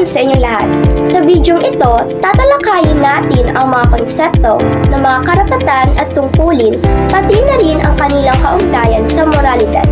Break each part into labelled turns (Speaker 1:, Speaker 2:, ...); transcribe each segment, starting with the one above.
Speaker 1: gabi sa inyo lahat. Sa videong ito, tatalakayin natin ang mga konsepto ng mga karapatan at tungkulin, pati na rin ang kanilang kaugnayan sa moralidad.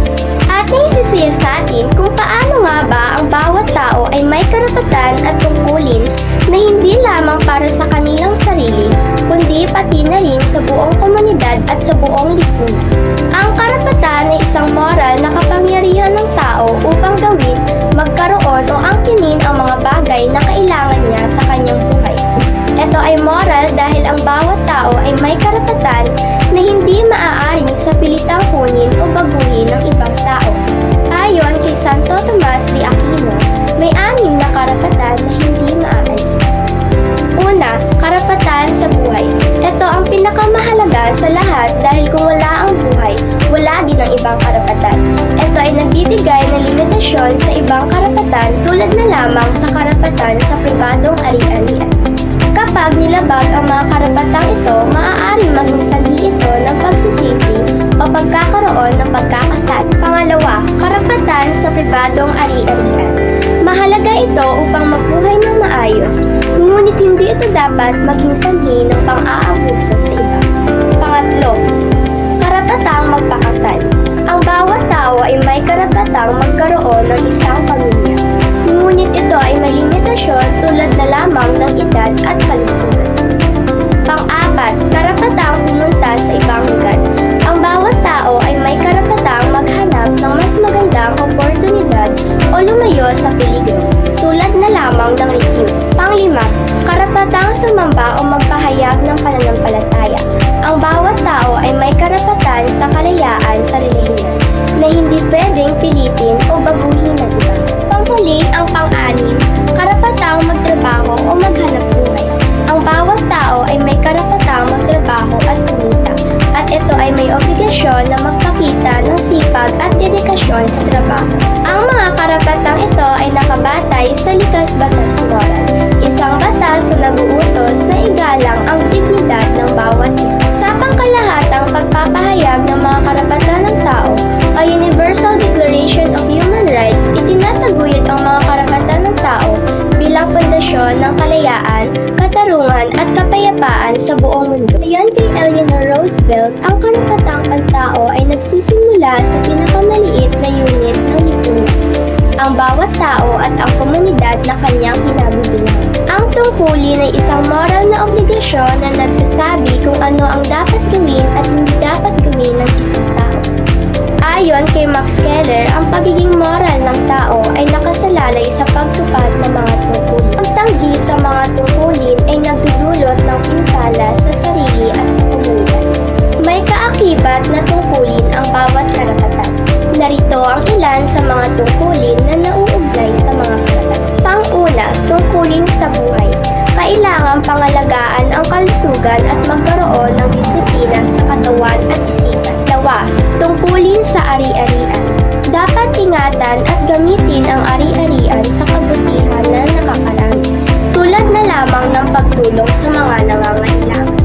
Speaker 1: At naisisiya sa atin kung paano nga ba ang bawat tao ay may karapatan at tungkulin na hindi lamang para sa kanilang sarili, kundi pati na rin sa buong komunidad at sa buong lipunan. Ang karapatan ay isang moral na kapangyarihan ng tao upang gawin, magkaroon o angkinin ang mga bagay na kailangan niya sa kanyang buhay. Ito ay moral dahil ang bawat tao ay may karapatan na hindi maaaring sa pilitang kunin o baguhin ng ibang tao. Ayon kay Santo Tomas de Aquino, may 6 na karapatan na hindi maaalis. Una, karapatan sa buhay. Ito ang pinakamahalaga sa lahat dahil kung wala ang buhay, wala din ang ibang karapatan. Ito ay nagbibigay ng limitasyon sa ibang karapatan tulad na lamang sa karapatan sa pribadong ari-arian. Kapag nilabag ang mga karapatang ito, maaaring maging sanhi ito ng pagsisisi o pagkakaroon ng pagkakasal. Pangalawa, karapatan sa pribadong ari-arian. Mahalaga ito upang mabuhay ng maayos, ngunit hindi ito dapat maging sanhi ng pang-aabuso sa iba. Pangatlo, karapatang magpakasal. Ang bawat tao ay may karapatang magkaroon ng isang pamilya, ngunit ito ay may limitasyon tulad na lamang ng edad at kalusugan. Pang-apat, karapatang pumunta sa ibang lugar. Ang bawat tao ay may karapatang maghanap ng mas magandang oportunidad o lumayo sa peligro, tulad na lamang ng review. Pang-lima, karapatang sumamba o magpahayag ng pananampalataya. Ang bawat tao ay may karapatan sa kalayaan sa relihiyon, na hindi pwedeng pilitin o baguhin ng iba. Panghuli, ang pang-anim, karapatang magtrabaho o maghanap buhay. Ang bawat tao ay may karapatang magtrabaho at kumita, at ito ay may obligasyon na magpakita ng sipag at dedikasyon sa trabaho. Ang mga karapatang ito ay nakabatay sa likas batas moral, isang batas na nag-uutos na igalang ang dignidad ng bawat isa. Sa pangkalahatang pagpapahayag ng mga karapatan ng tao, o Universal Declaration of Human Rights, itinataguyod ang mga karapatan ng tao bilang pundasyon ng kalayaan, katarungan at kapayapaan sa buong mundo. Ayon kay Eleanor Roosevelt, ang karapatang pantao ay nagsisimula sa pinakamaliit na unit ng lipunan, ang bawat tao at ang komunidad na kanyang kinabibilangan. Ang tungkulin ay isang moral na obligasyon na nagsasabi kung ano ang dapat gawin at hindi dapat gawin ng isang tao. Ayon kay Max Keller, ang pagiging moral ng tao ay nakasalalay sa pagtupad ng mga tungkulin. Ang tanggi sa mga tungkulin ay nagdudulot ng pinsala sa sarili at sa komunidad. May kaakibat na tungkulin ang bawat karapatan. Narito ang ilan sa mga tungkulin na nauugnay sa mga karapatan. Pang-una, tungkulin sa buhay. Kailangang pangalagaan ang kalusugan at magkaroon ng disiplina sa katawan at isipan. Dalawa, tungkulin sa ari-arian. Dapat ingatan at gamitin ang ari-arian sa kabutihan na nakakarami, tulad na lamang ng pagtulong sa mga nangangailangan.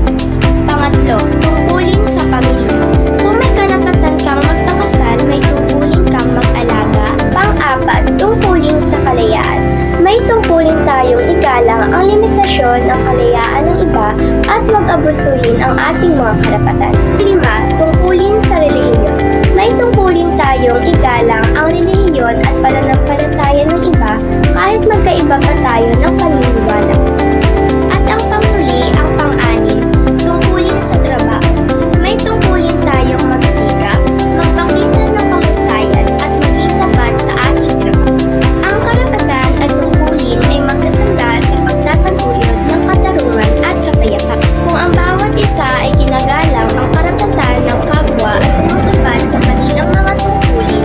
Speaker 1: Pangatlo, tungkulin sa pamilya. Kung may karapatan kang magpakasal, may tungkulin kang mag-alaga. Pang-apat, tungkulin sa kalayaan. May tungkulin tayong igalang ang limitasyon ng kalayaan ng iba at huwag abusuhin ang ating mga karapatan. 5. Tungkulin sa relihiyon. May tungkulin tayong igalang ang relihiyon at pananampalataya ng iba kahit magkaiba pa tayo ng paniniwala. At ang panghuli, ang pang-anim, tungkulin sa trabaho. May tungkulin tayong magsikap, magpakita ng kahusayan at maging tapat sa ating trabaho. Ang karapatan at tungkulin ay magkasangga sa pagtataguyod ng katarungan at kapayapaan. Kung ang bawat isa ay ginagalang ang karapatan ng kapwa at tumutupad sa kanilang mga tungkulin,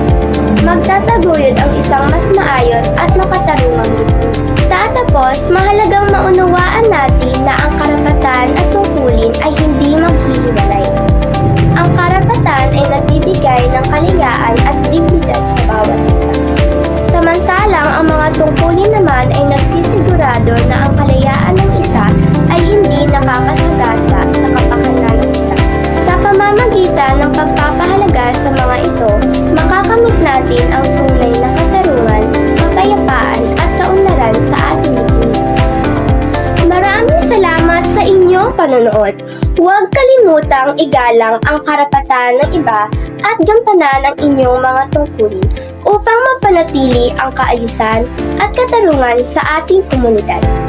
Speaker 1: magtataguyod ang isang mas maayos at makatarungang lipunan. Tatapos, mahalagang maunawaan natin na ang karapatan at tungkulin ay hindi maghihiwalay. Ang karapatan ay nagbibigay ng kalayaan at dignidad sa bawat isa. Samantalang ang mga tungkulin naman ay nagsisigurado na ang kalayaan ng isa ay hindi nakakasagasa sa kapakanan ng isa. Sa pamamagitan ng pagpapahalaga sa mga ito, makakamit natin ang tunay na katarungan, kapayapaan at kaunlaran sa ating panonood. Huwag kalimutang igalang ang karapatan ng iba at gampanan ang inyong mga tungkulin upang mapanatili ang kaayusan at katarungan sa ating komunidad.